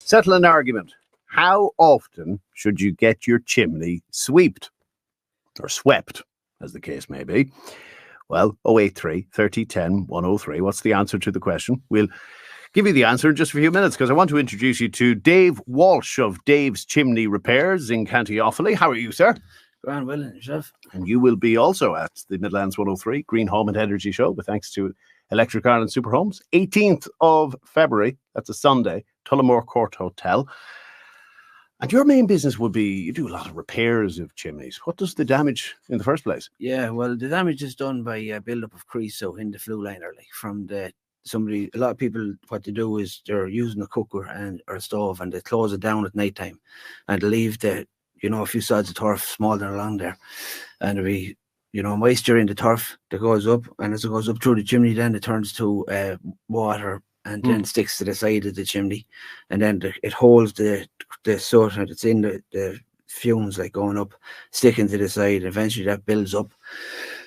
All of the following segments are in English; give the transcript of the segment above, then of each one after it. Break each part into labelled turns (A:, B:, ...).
A: Settle an argument. How often should you get your chimney swept? Or swept, as the case may be. Well, 083 30 10 103. What's the answer to the question? We'll give you the answer in just a few minutes, because I want to introduce you to Dave Walsh of Dave's Chimney Repairs in County Offaly. How are you, sir?
B: Grand, well, and yourself?
A: And you will be also at the Midlands 103 Green Home and Energy Show, with thanks to Electric Ireland Superhomes. 18th of February, that's a Sunday, Tullamore Court Hotel. And your main business would be, you do a lot of repairs of chimneys. What does the damage in the first place?
B: Yeah, well, the damage is done by build-up of crease so in the flue liner, like from a lot of people, what they do is they're using a cooker or a stove, and they close it down at night time, and they leave a few sides of turf smoldering along there, and there'll be, moisture in the turf that goes up, and as it goes up through the chimney, then it turns to water, and then sticks to the side of the chimney, and then it holds the soot that's in the fumes, like going up, sticking to the side. Eventually that builds up,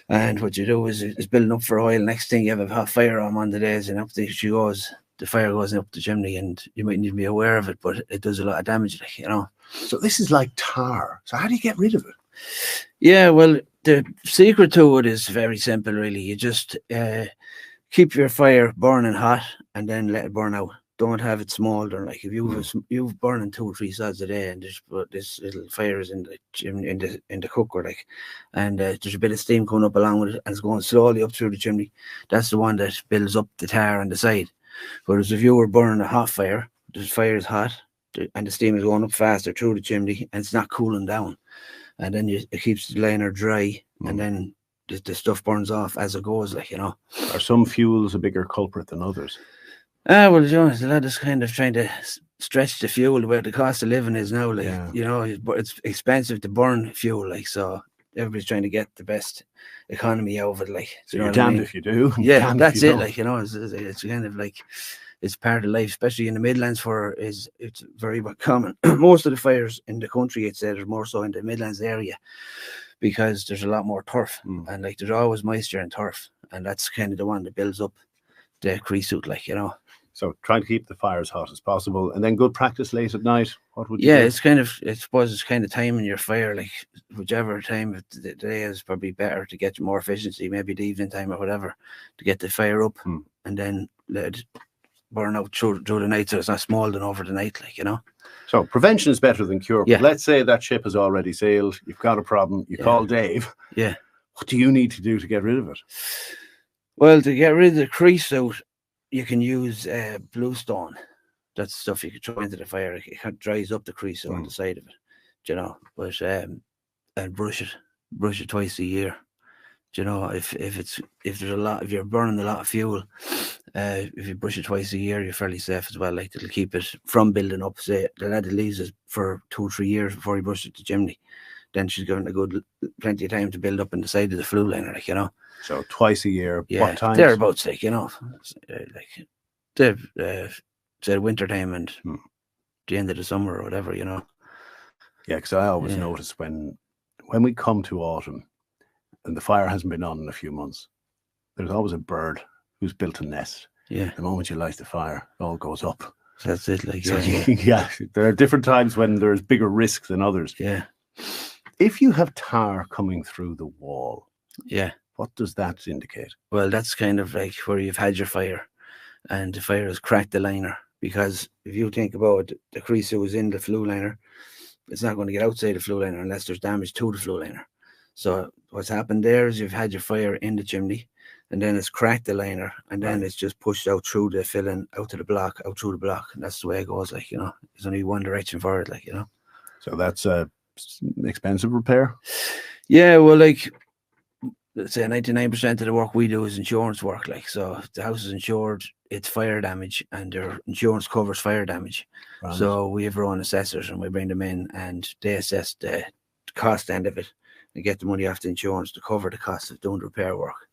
B: and what you do is it's building up for oil. Next thing, you have a hot fire on one of the days, and up the fire goes up the chimney, and you might need to be aware of it, but it does a lot of damage,
A: So this is like tar. So how do you get rid of it?
B: Yeah, well, the secret to it is very simple, really. You just keep your fire burning hot, and then let it burn out. Don't have it smolder. Like if you've burning 2 or 3 sides a day, and this little fire is in the chimney, in the cooker, like, and there's a bit of steam coming up along with it, and it's going slowly up through the chimney. That's the one that builds up the tar on the side. Whereas if you were burning a hot fire, the fire is hot, and the steam is going up faster through the chimney, and it's not cooling down, and then it keeps the liner dry, and then the stuff burns off as it goes, like,
A: Are some fuels a bigger culprit than others?
B: Well, the lad is kind of trying to stretch the fuel where the cost of living is now, like, but it's expensive to burn fuel, like, so everybody's trying to get the best economy out of it, like.
A: So you're damned if you do.
B: Yeah, that's it, like, it's kind of like, it's part of life, especially in the Midlands, it's very common. Most of the fires in the country, it's more so in the Midlands area, because there's a lot more turf, and like there's always moisture in turf, and that's kind of the one that builds up the creosote, like,
A: So trying to keep the fire as hot as possible, and then good practice late at night. What would you do?
B: It's kind of, I suppose it's kind of timing your fire, like whichever time of the day is probably better to get more efficiency, maybe the evening time or whatever, to get the fire up, and then let it burn out through the night, so it's not smoldering over the night, like,
A: So prevention is better than cure.
B: Yeah.
A: But let's say that ship has already sailed, you've got a problem, you call Dave.
B: Yeah.
A: What do you need to do to get rid of it?
B: Well, to get rid of the creosote, you can use bluestone. That's stuff you can throw into the fire. It dries up the creosote on the side of it, but and brush it twice a year. If you're burning a lot of fuel, if you brush it twice a year, you're fairly safe as well. Like, it'll keep it from building up. Say the lad leaves it for 2 or 3 years before he brushes the chimney, then she's got plenty of time to build up in the side of the flue liner, like,
A: So twice a year.
B: Yeah,
A: what time?
B: Thereabouts, like, like the winter time and the end of the summer or whatever,
A: Yeah, because I always notice when we come to autumn and the fire hasn't been on in a few months, there's always a bird who's built a nest.
B: Yeah.
A: The moment you light the fire, it all goes up.
B: That's it, like,
A: yeah. There are different times when there's bigger risk than others.
B: Yeah.
A: If you have tar coming through the wall, what does that indicate?
B: Well, that's kind of like where you've had your fire, and the fire has cracked the liner. Because if you think about it, the creosote is in the flue liner, it's not going to get outside the flue liner unless there's damage to the flue liner. So what's happened there is you've had your fire in the chimney, and then it's cracked the liner, and then it's just pushed out through the filling, out through the block, and that's the way it goes, like, there's only one direction for it, like,
A: So that's a expensive repair?
B: Yeah, well, like, let's say 99% of the work we do is insurance work, like, so if the house is insured, it's fire damage, and their insurance covers fire damage. Right. So we have our own assessors, and we bring them in, and they assess the cost end of it and get the money off the insurance to cover the cost of doing the repair work.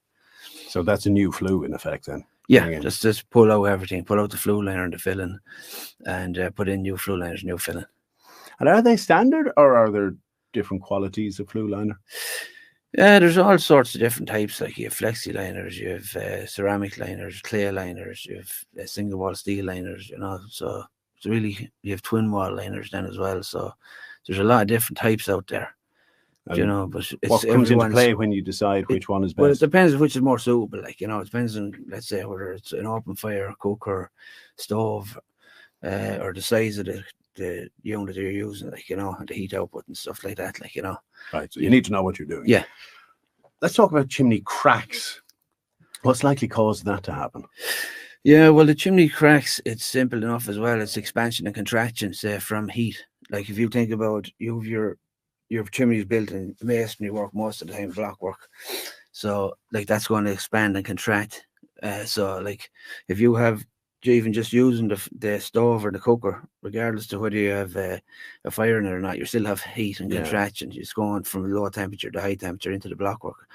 A: So that's a new flue in effect then?
B: Yeah, just pull out everything, pull out the flue liner and the filling, and put in new flue liners, new filling.
A: And are they standard, or are there different qualities of flue liner?
B: Yeah, there's all sorts of different types. Like, you have flexi liners, you have ceramic liners, clay liners, you have single wall steel liners, so it's really, you have twin wall liners then as well. So there's a lot of different types out there.
A: And
B: You know, but it's
A: what comes into play when you decide which one is best?
B: Well, it depends which is more suitable. Like, you know, it depends on, let's say, whether it's an open fire cooker, stove, or the size of the unit you're using, like, you know, and the heat output and stuff like that, like, you know.
A: Right, so you need to know what you're doing.
B: Yeah.
A: Let's talk about chimney cracks. What's likely causing that to happen?
B: Yeah, well, the chimney cracks, it's simple enough as well. It's expansion and contraction, say, from heat. Like, if you think about your chimney is built in masonry work most of the time, block work. So, like, that's going to expand and contract. So, like, if you have even just using the stove or the cooker, regardless to whether you have a fire in it or not, you still have heat and contraction. It's going from low temperature to high temperature into the block work.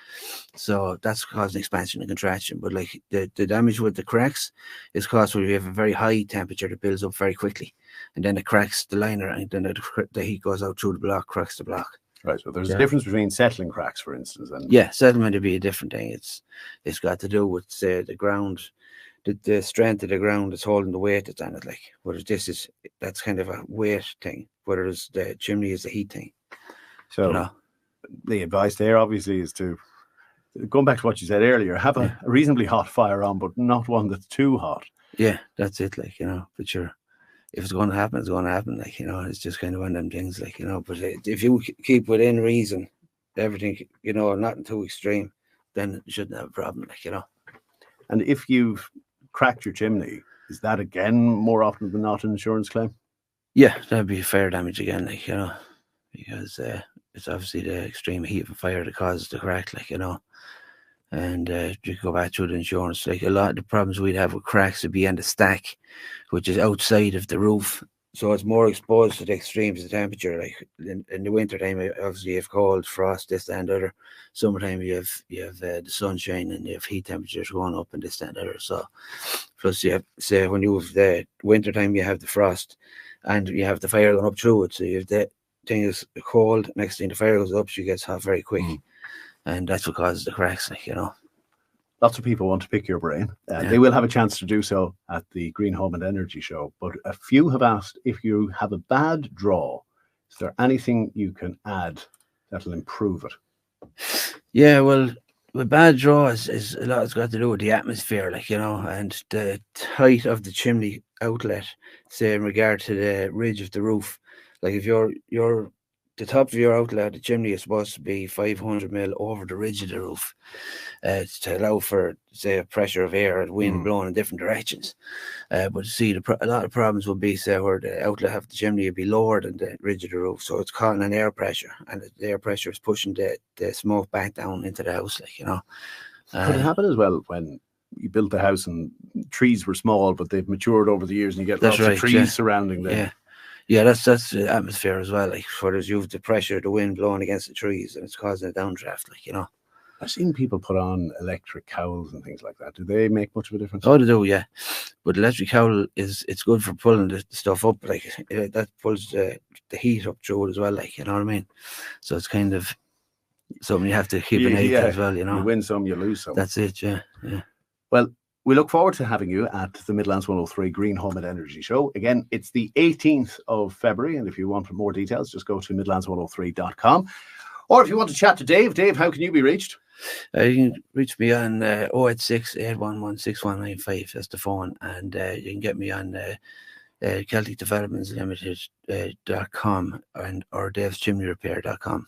B: So that's causing expansion and contraction. But like the damage with the cracks is caused when you have a very high temperature that builds up very quickly, and then it cracks the liner, and then the heat goes out through the block, cracks the block.
A: Right, so there's a difference between settling cracks, for instance. And
B: settlement would be a different thing. It's got to do with, say, the ground, the strength of the ground is holding the weight that's on it. Like, whereas that's kind of a weight thing, whereas the chimney is a heat thing.
A: So you know? The advice there obviously is to, going back to what you said earlier, have a reasonably hot fire on, but not one that's too hot.
B: Yeah, that's it. Like, you know, but if it's going to happen, it's going to happen. Like, you know, it's just kind of one of them things. Like, you know, but if you keep within reason, everything, you know, not too extreme, then you shouldn't have a problem. Like, you know.
A: And if you've cracked your chimney, is that again more often than not an insurance claim? Yeah,
B: that'd be fire damage again. Like, you know, because it's obviously the extreme heat of a fire that causes the crack. Like, you know. And you go back to the insurance, like a lot of the problems we'd have with cracks would be on the stack, which is outside of the roof. So it's more exposed to the extremes of temperature. Like in the winter time, obviously you have cold, frost, this, that, and the other. Summertime you have the sunshine and you have heat temperatures going up and this, that, and the other. So plus you have, say, when you have the winter time, you have the frost and you have the fire going up through it. So you have the thing is cold, next thing the fire goes up, she gets hot very quick. And that's what causes the cracks, like, you know.
A: Lots of people want to pick your brain. They will have a chance to do so at the Green Home and Energy Show. But a few have asked, if you have a bad draw, is there anything you can add that'll improve it?
B: Yeah, well, with bad draw is a lot. It's got to do with the atmosphere, like, you know, and the height of the chimney outlet, say, in regard to the ridge of the roof. Like, if the top of your outlet, the chimney is supposed to be 500 mil over the ridge of the roof to allow for, say, a pressure of air and wind blowing in different directions. But see, a lot of problems will be, say, where the outlet of the chimney will be lower than the ridge of the roof. So it's causing an air pressure, and the air pressure is pushing the smoke back down into the house, like, you know.
A: Could it happen as well when you built the house and trees were small, but they've matured over the years and you get lots of trees surrounding them?
B: Yeah, that's the atmosphere as well. Like, whereas you have the pressure, the wind blowing against the trees, and it's causing a downdraft, like, you know.
A: I've seen people put on electric cowls and things like that. Do they make much of a difference?
B: Oh, they do, yeah. But electric cowl it's good for pulling the stuff up. Like, that pulls the heat up through it as well, like, you know what I mean? So it's kind of something you have to keep an eye on as well, you know.
A: You win some, you lose some.
B: That's it, yeah.
A: Well, we look forward to having you at the Midlands 103 Green Home and Energy Show. Again, it's the 18th of February, and if you want more details, just go to midlands103.com. Or if you want to chat to Dave, how can you be reached?
B: You can reach me on 086 811 6195. That's the phone. And you can get me on Celtic Developments Limited.com or daveschimneyrepair.com.